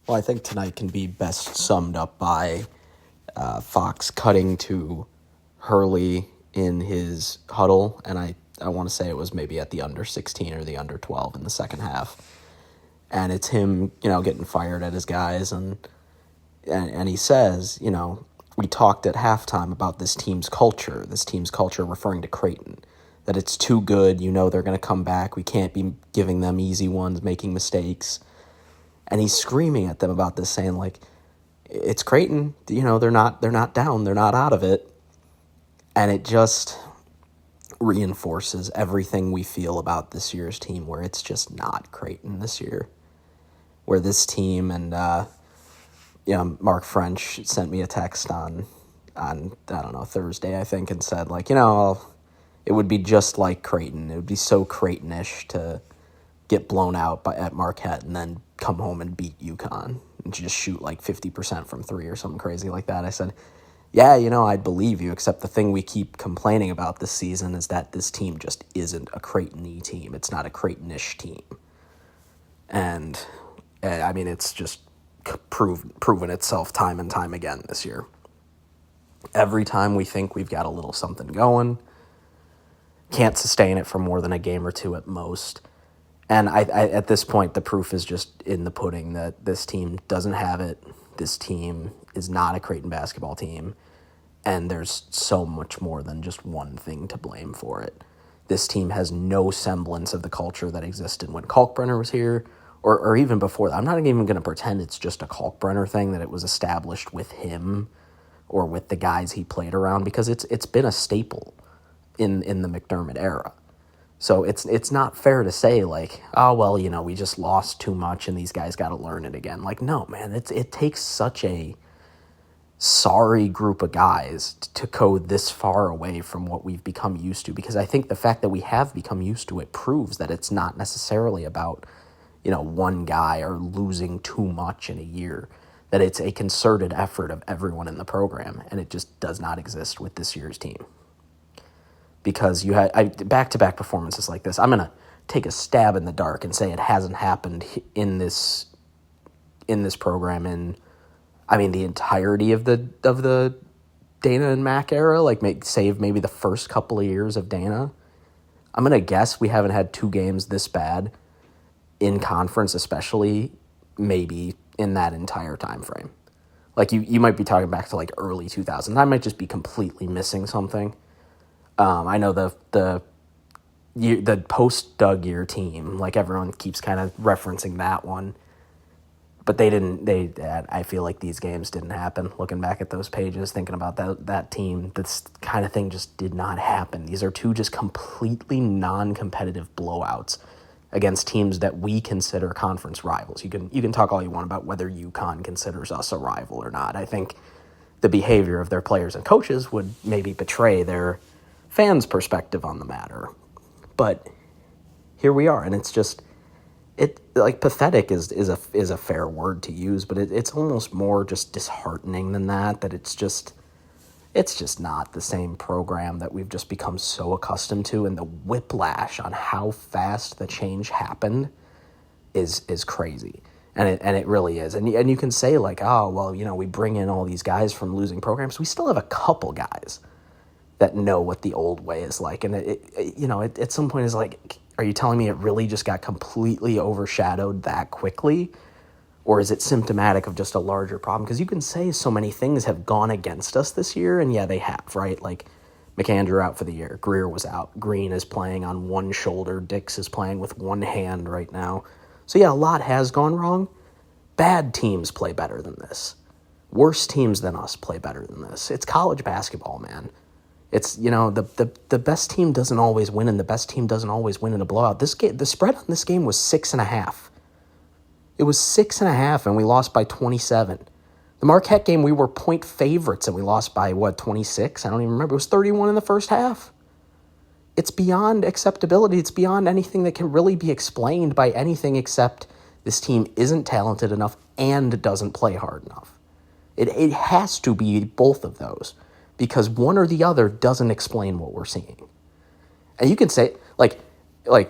Well, I think tonight can be best summed up by Fox cutting to Hurley in his huddle, and I want to say it was maybe at the under 16 or the under 12 in the second half. And it's him, getting fired at his guys, and he says, we talked at halftime about this team's culture referring to Creighton, that it's too good, they're going to come back, we can't be giving them easy ones, making mistakes. And he's screaming at them about this, saying, like, it's Creighton, they're not down, they're not out of it. And it just reinforces everything we feel about this year's team, where it's just not Creighton this year. Where this team and, Mark French sent me a text on I don't know, Thursday, I think, and said, like, it would be just like Creighton. It would be so Creighton-ish to get blown out at Marquette and then come home and beat UConn and just shoot like 50% from three or something crazy like that. I said, yeah, I'd believe you, except the thing we keep complaining about this season is that this team just isn't a Creighton-y team. It's not a Creighton-ish team. And, it's just proven itself time and time again this year. Every time we think we've got a little something going, can't sustain it for more than a game or two at most. And I at this point, the proof is just in the pudding that this team doesn't have it. This team is not a Creighton basketball team. And there's so much more than just one thing to blame for it. This team has no semblance of the culture that existed when Kalkbrenner was here, or even before that. I'm not even going to pretend it's just a Kalkbrenner thing, that it was established with him or with the guys he played around, because it's been a staple in the McDermott era. So it's not fair to say, like, oh, well, we just lost too much and these guys got to learn it again. Like, no, man, it takes such a sorry group of guys to go this far away from what we've become used to, because I think the fact that we have become used to it proves that it's not necessarily about, one guy or losing too much in a year, that it's a concerted effort of everyone in the program, and it just does not exist with this year's team. Because you had back-to-back performances like this. I'm going to take a stab in the dark and say it hasn't happened in this program in, the entirety of the Dana and Mac era, save maybe the first couple of years of Dana. I'm going to guess we haven't had two games this bad in conference, especially maybe in that entire time frame. Like, you might be talking back to, like, early 2000s. I might just be completely missing something. I know the post-Doug year team, like, everyone keeps kind of referencing that one. But I feel like these games didn't happen. Looking back at those pages, thinking about that team, this kind of thing just did not happen. These are two just completely non-competitive blowouts against teams that we consider conference rivals. You can talk all you want about whether UConn considers us a rival or not. I think the behavior of their players and coaches would maybe betray their fans' perspective on the matter. But here we are, and it's just, pathetic is a fair word to use, but it's almost more just disheartening than that it's just not the same program that we've just become so accustomed to, and the whiplash on how fast the change happened is crazy. And it really is. And you can say, like, oh, well, we bring in all these guys from losing programs. We still have a couple guys that know what the old way is like. And it at some point is like, are you telling me it really just got completely overshadowed that quickly? Or is it symptomatic of just a larger problem? Because you can say so many things have gone against us this year, and yeah, they have, right? Like, McAndrew out for the year. Greer was out. Green is playing on one shoulder. Dix is playing with one hand right now. So yeah, a lot has gone wrong. Bad teams play better than this. Worse teams than us play better than this. It's college basketball, man. It's, the best team doesn't always win, and the best team doesn't always win in a blowout. The spread on this game was 6.5. It was 6.5, and we lost by 27. The Marquette game, we were point favorites, and we lost by, 26? I don't even remember. It was 31 in the first half. It's beyond acceptability. It's beyond anything that can really be explained by anything except this team isn't talented enough and doesn't play hard enough. It has to be both of those, because one or the other doesn't explain what we're seeing. And you can say, like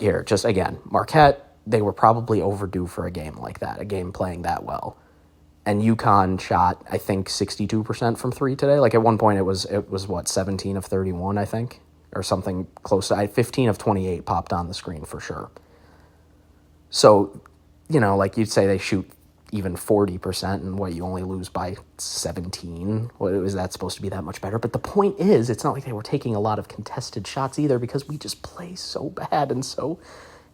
here, just again, Marquette, they were probably overdue for a game like that, a game playing that well. and UConn shot, I think, 62% from three today. Like at one point it was what, 17 of 31, I think, or something close to 15 of 28 popped on the screen for sure. So, like you'd say they shoot even 40%, and what, you only lose by 17. What is that supposed to be that much better? But the point is, it's not like they were taking a lot of contested shots either, because we just play so bad and so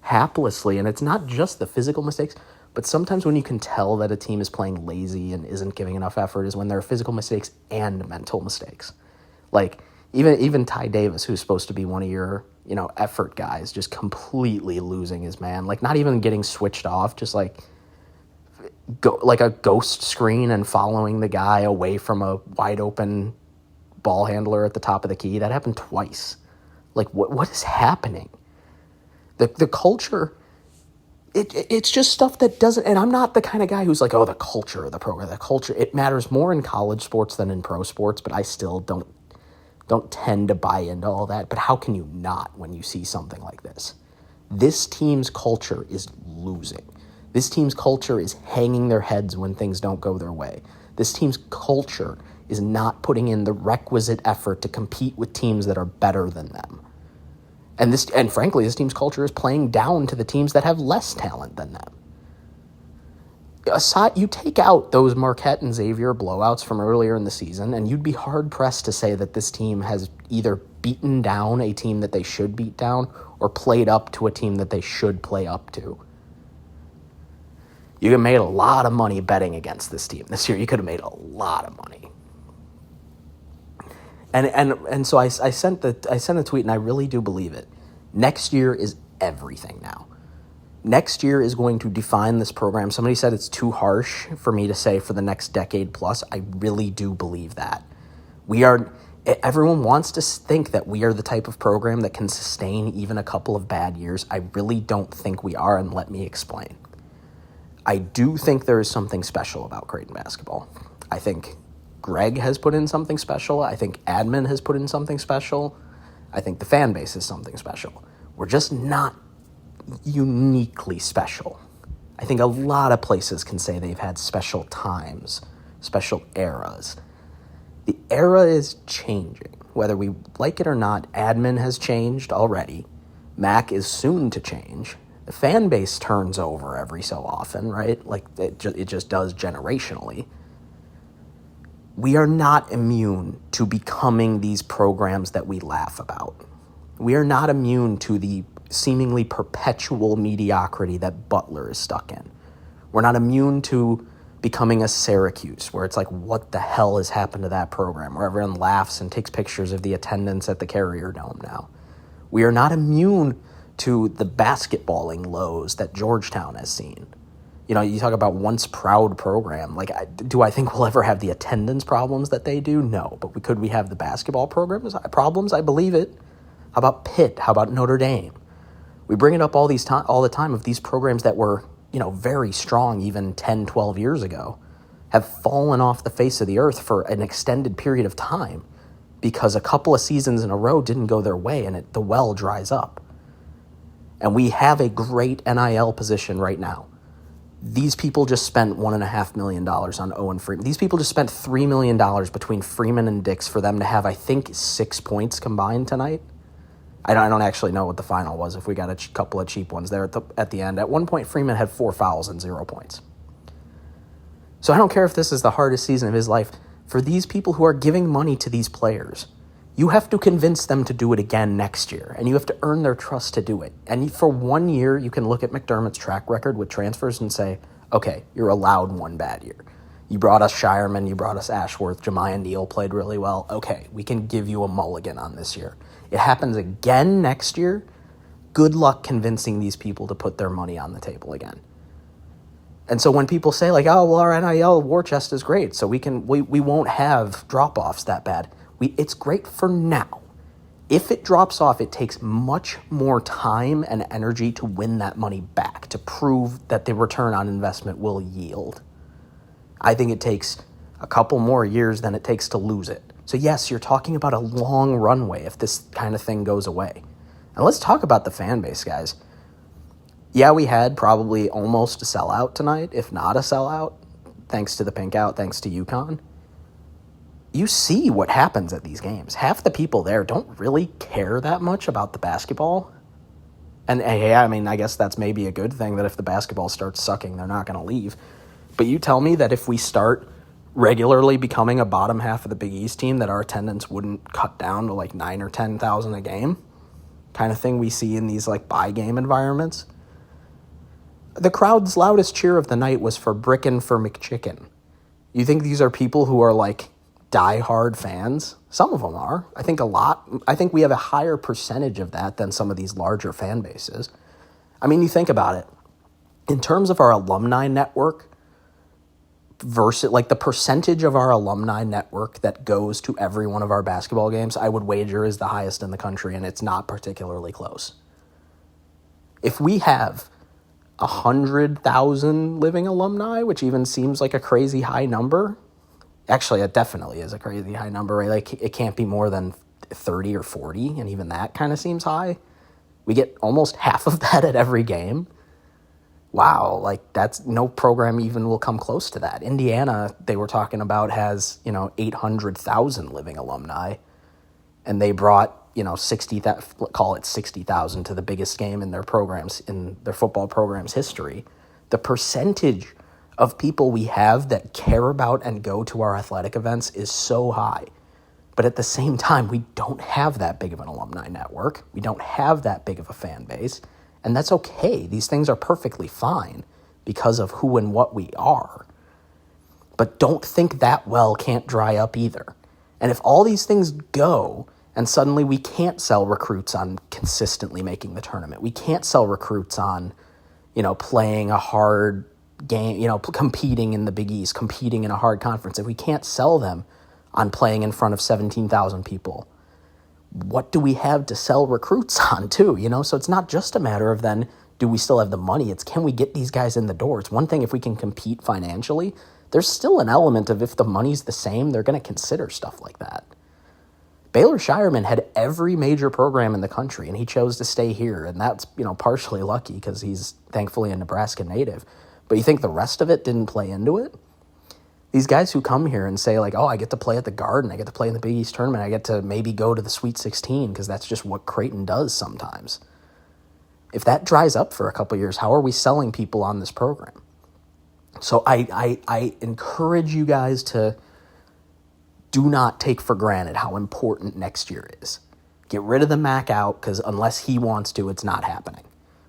haplessly. And it's not just the physical mistakes, but sometimes when you can tell that a team is playing lazy and isn't giving enough effort is when there are physical mistakes and mental mistakes. Like even Ty Davis, who's supposed to be one of your, effort guys, just completely losing his man. Like not even getting switched off, just like a ghost screen and following the guy away from a wide open ball handler at the top of the key. That happened twice. Like what is happening? The culture, it's just stuff that doesn't, and I'm not the kind of guy who's like, oh, the culture of the program, the culture, it matters more in college sports than in pro sports, but I still don't tend to buy into all that. But how can you not when you see something like this? This team's culture is losing. This team's culture is hanging their heads when things don't go their way. This team's culture is not putting in the requisite effort to compete with teams that are better than them. And frankly, this team's culture is playing down to the teams that have less talent than them. Aside, you take out those Marquette and Xavier blowouts from earlier in the season, and you'd be hard-pressed to say that this team has either beaten down a team that they should beat down or played up to a team that they should play up to. You could have made a lot of money betting against this team this year. You could have made a lot of money. And so I sent a tweet, and I really do believe it. Next year is everything now. Next year is going to define this program. Somebody said it's too harsh for me to say for the next decade plus. I really do believe that. Everyone wants to think that we are the type of program that can sustain even a couple of bad years. I really don't think we are, and let me explain. I do think there is something special about Creighton basketball. I think Greg has put in something special. I think admin has put in something special. I think the fan base is something special. We're just not uniquely special. I think a lot of places can say they've had special times, special eras. The era is changing. Whether we like it or not, admin has changed already. Mac is soon to change. The fan base turns over every so often, right? Like it just does generationally. We are not immune to becoming these programs that we laugh about. We are not immune to the seemingly perpetual mediocrity that Butler is stuck in. We're not immune to becoming a Syracuse, where it's like, what the hell has happened to that program, where everyone laughs and takes pictures of the attendance at the Carrier Dome now. We are not immune to the basketballing lows that Georgetown has seen. You talk about once proud program. Like, do I think we'll ever have the attendance problems that they do? No. But could we have the basketball problems? I believe it. How about Pitt? How about Notre Dame? We bring it up all the time of these programs that were, very strong even 10, 12 years ago, have fallen off the face of the earth for an extended period of time because a couple of seasons in a row didn't go their way and the well dries up. And we have a great NIL position right now. These people just spent $1.5 million on Owen Freeman. These people just spent $3 million between Freeman and Dix for them to have, I think, 6 points combined tonight. I don't actually know what the final was, if we got a couple of cheap ones there at the end. At one point, Freeman had 4 fouls and 0 points. So I don't care if this is the hardest season of his life. For these people who are giving money to these players, you have to convince them to do it again next year, and you have to earn their trust to do it. And for 1 year, you can look at McDermott's track record with transfers and say, okay, you're allowed one bad year. You brought us Shireman, you brought us Ashworth, Jemiah Neal played really well. Okay, we can give you a mulligan on this year. It happens again next year. Good luck convincing these people to put their money on the table again. And so when people say like, oh, well, our NIL war chest is great, so we won't have drop-offs that bad. It's great for now. If it drops off, it takes much more time and energy to win that money back, to prove that the return on investment will yield. I think it takes a couple more years than it takes to lose it. So yes, you're talking about a long runway if this kind of thing goes away. And let's talk about the fan base, guys. Yeah, we had probably almost a sellout tonight, if not a sellout. thanks to the pink out, thanks to UConn, you see what happens at these games. Half the people there don't really care that much about the basketball. And hey, I mean, I guess that's maybe a good thing, that if the basketball starts sucking, they're not going to leave. But you tell me that if we start regularly becoming a bottom half of the Big East team, that our attendance wouldn't cut down to like 9,000 or 10,000 a game, kind of thing we see in these like bye game environments. The crowd's loudest cheer of the night was for Brickin' for McChicken. You think these are people who are like diehard fans? Some of them are. I think we have a higher percentage of that than some of these larger fan bases. I mean, you think about it. In terms of our alumni network, versus like the percentage of our alumni network that goes to every one of our basketball games, I would wager is the highest in the country, and it's not particularly close. If we have 100,000 living alumni, which even seems like a crazy high number, actually it definitely is a crazy high number, right? Like it can't be more than 30 or 40, and even that kind of seems high. We get almost half of that at every game. Wow, like that's no program even will come close to that. Indiana, they were talking about, has, 800,000 living alumni, and they brought, 60,000 to the biggest game in their programs, in their football program's history. The percentage of people we have that care about and go to our athletic events is so high. But at the same time, we don't have that big of an alumni network. We don't have that big of a fan base. And that's okay. These things are perfectly fine because of who and what we are. But don't think that well can't dry up either. And if all these things go, and suddenly we can't sell recruits on consistently making the tournament, we can't sell recruits on, playing a hard game, competing in the Big East, competing in a hard conference, if we can't sell them on playing in front of 17,000 people, what do we have to sell recruits on too? So it's not just a matter of then, do we still have the money? It's, can we get these guys in the door? It's one thing if we can compete financially. There's still an element of, if the money's the same, they're going to consider stuff like that. Baylor Shireman had every major program in the country, and he chose to stay here. And that's, partially lucky because he's thankfully a Nebraska native. But you think the rest of it didn't play into it? These guys who come here and say, like, oh, I get to play at the Garden, I get to play in the Big East tournament, I get to maybe go to the Sweet 16 because that's just what Creighton does sometimes. If that dries up for a couple years, how are we selling people on this program? So I encourage you guys to do not take for granted how important next year is. Get rid of the MAC out, because unless he wants to, it's not happening.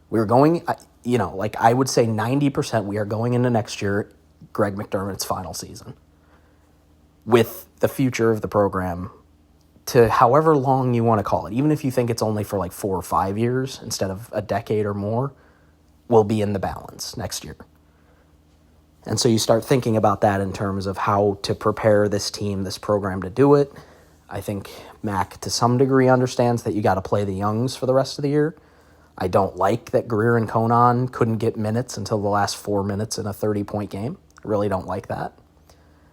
We're going, I would say 90% we are going into next year, Greg McDermott's final season, with the future of the program to however long you want to call it. Even if you think it's only for like 4 or 5 years instead of a decade or more, will be in the balance next year. And so you start thinking about that in terms of how to prepare this team, this program to do it. I think Mac, to some degree, understands that you got to play the youngs for the rest of the year. I don't like that Greer and Conan couldn't get minutes until the last 4 minutes in a 30-point game. I really don't like that,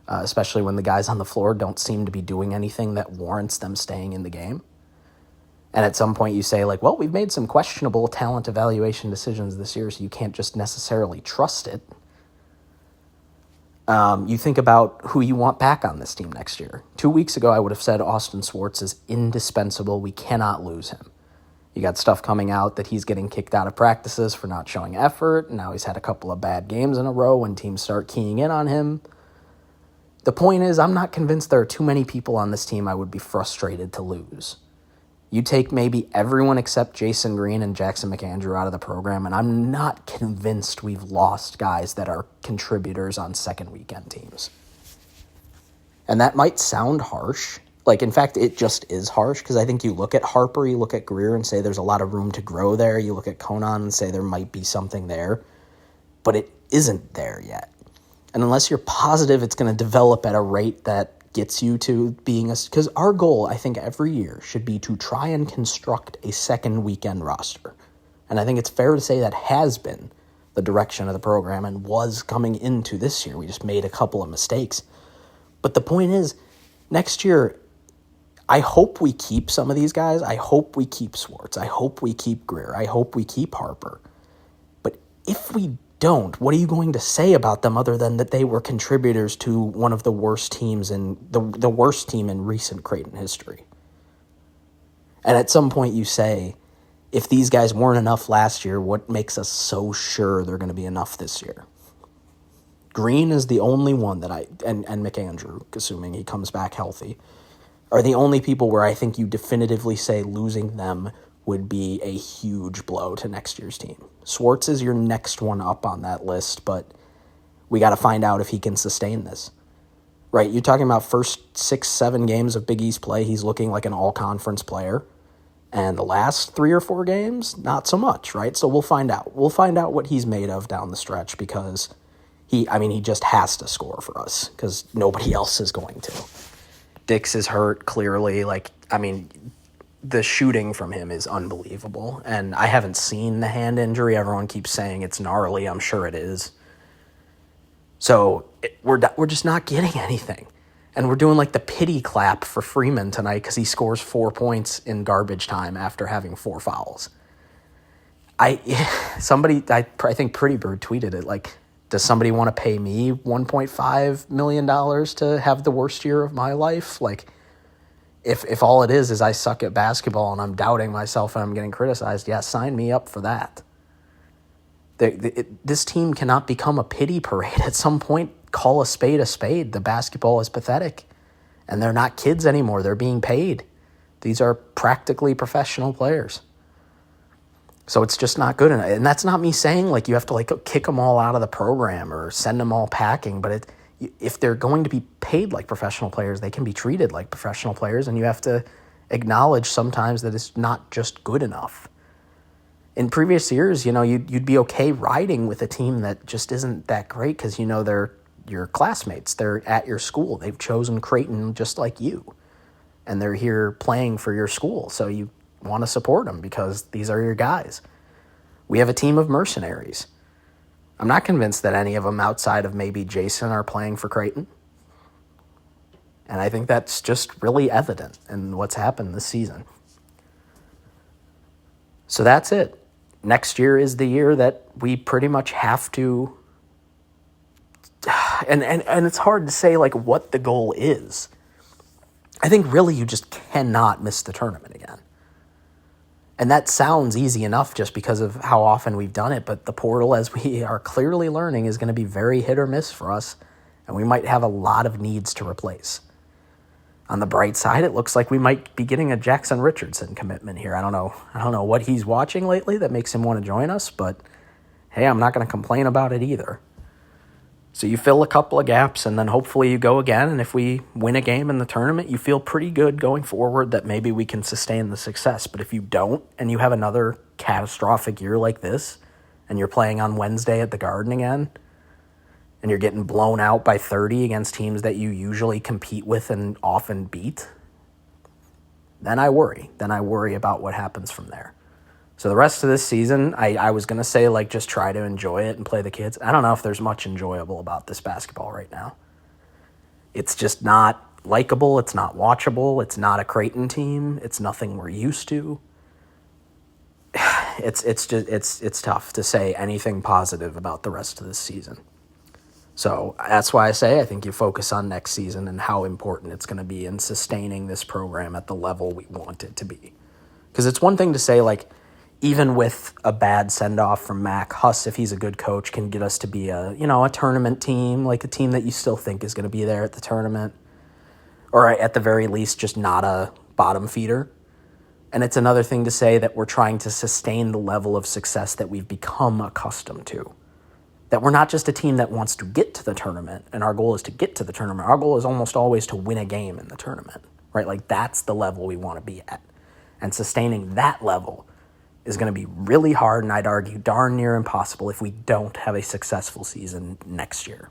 especially when the guys on the floor don't seem to be doing anything that warrants them staying in the game. And at some point you say, like, well, we've made some questionable talent evaluation decisions this year, so you can't just necessarily trust it. You think about who you want back on this team next year. 2 weeks ago, I would have said Austin Swartz is indispensable. We cannot lose him. You got stuff coming out that he's getting kicked out of practices for not showing effort. Now he's had a couple of bad games in a row when teams start keying in on him. The point is, I'm not convinced there are too many people on this team I would be frustrated to lose. You take maybe everyone except Jason Green and Jackson McAndrew out of the program, and I'm not convinced we've lost guys that are contributors on second weekend teams. And that might sound harsh. Like, in fact, it just is harsh, because I think you look at Harper, you look at Greer and say there's a lot of room to grow there. You look at Conan and say there might be something there, but it isn't there yet. And unless you're positive it's going to develop at a rate that gets you to being because our goal, I think, every year should be to try and construct a second weekend roster. And I think it's fair to say that has been the direction of the program and was coming into this year. We just made a couple of mistakes. But the point is, next year, I hope we keep some of these guys. I hope we keep Swartz. I hope we keep Greer. I hope we keep Harper. But if we don't, what are you going to say about them other than that they were contributors to one of the worst teams in the worst team in recent Creighton history? And at some point you say, if these guys weren't enough last year, what makes us so sure they're going to be enough this year? Green is the only one that and McAndrew, assuming he comes back healthy, are the only people where I think you definitively say losing them would be a huge blow to next year's team. Swartz is your next one up on that list, but we got to find out if he can sustain this. Right, you're talking about first 6-7 games of Big East play, he's looking like an all-conference player. And the last 3 or 4 games, not so much, right? So we'll find out. We'll find out what he's made of down the stretch because he just has to score for us because nobody else is going to. Dix is hurt, clearly. The shooting from him is unbelievable. And I haven't seen the hand injury. Everyone keeps saying it's gnarly. I'm sure it is. So we're just not getting anything. And we're doing like the pity clap for Freeman tonight because he scores 4 points in garbage time after having 4 fouls. I think Pretty Bird tweeted it like, does somebody want to pay me $1.5 million to have the worst year of my life? Like, if all it is I suck at basketball and I'm doubting myself and I'm getting criticized, yeah, sign me up for that. This team cannot become a pity parade. At some point, call a spade a spade. The basketball is pathetic. And they're not kids anymore. They're being paid. These are practically professional players. So it's just not good enough. And that's not me saying like you have to like kick them all out of the program or send them all packing. But if they're going to be paid like professional players, they can be treated like professional players. And you have to acknowledge sometimes that it's not just good enough. In previous years, you'd be okay riding with a team that just isn't that great because, they're your classmates. They're at your school. They've chosen Creighton just like you. And they're here playing for your school. So you want to support them because these are your guys. We have a team of mercenaries. I'm not convinced that any of them outside of maybe Jason are playing for Creighton. And I think that's just really evident in what's happened this season. So that's it. Next year is the year that we pretty much have to, and it's hard to say like what the goal is. I think really you just cannot miss the tournament again. And that sounds easy enough just because of how often we've done it, but the portal, as we are clearly learning, is going to be very hit or miss for us, and we might have a lot of needs to replace. On the bright side, it looks like we might be getting a Jackson Richardson commitment here. I don't know what he's watching lately that makes him want to join us, but hey, I'm not going to complain about it either. So you fill a couple of gaps, and then hopefully you go again, and if we win a game in the tournament, you feel pretty good going forward that maybe we can sustain the success. But if you don't, and you have another catastrophic year like this, and you're playing on Wednesday at the Garden again, and you're getting blown out by 30 against teams that you usually compete with and often beat, then I worry. Then I worry about what happens from there. So the rest of this season, I was going to say, like, just try to enjoy it and play the kids. I don't know if there's much enjoyable about this basketball right now. It's just not likable. It's not watchable. It's not a Creighton team. It's nothing we're used to. It's tough to say anything positive about the rest of this season. So that's why I say I think you focus on next season and how important it's going to be in sustaining this program at the level we want it to be. Because it's one thing to say, like, even with a bad send-off from Mac, Huss, if he's a good coach, can get us to be a tournament team, like a team that you still think is going to be there at the tournament. Or at the very least, just not a bottom feeder. And it's another thing to say that we're trying to sustain the level of success that we've become accustomed to. That we're not just a team that wants to get to the tournament, and our goal is to get to the tournament. Our goal is almost always to win a game in the tournament, right? Like, that's the level we want to be at. And sustaining that level is going to be really hard, and I'd argue darn near impossible if we don't have a successful season next year.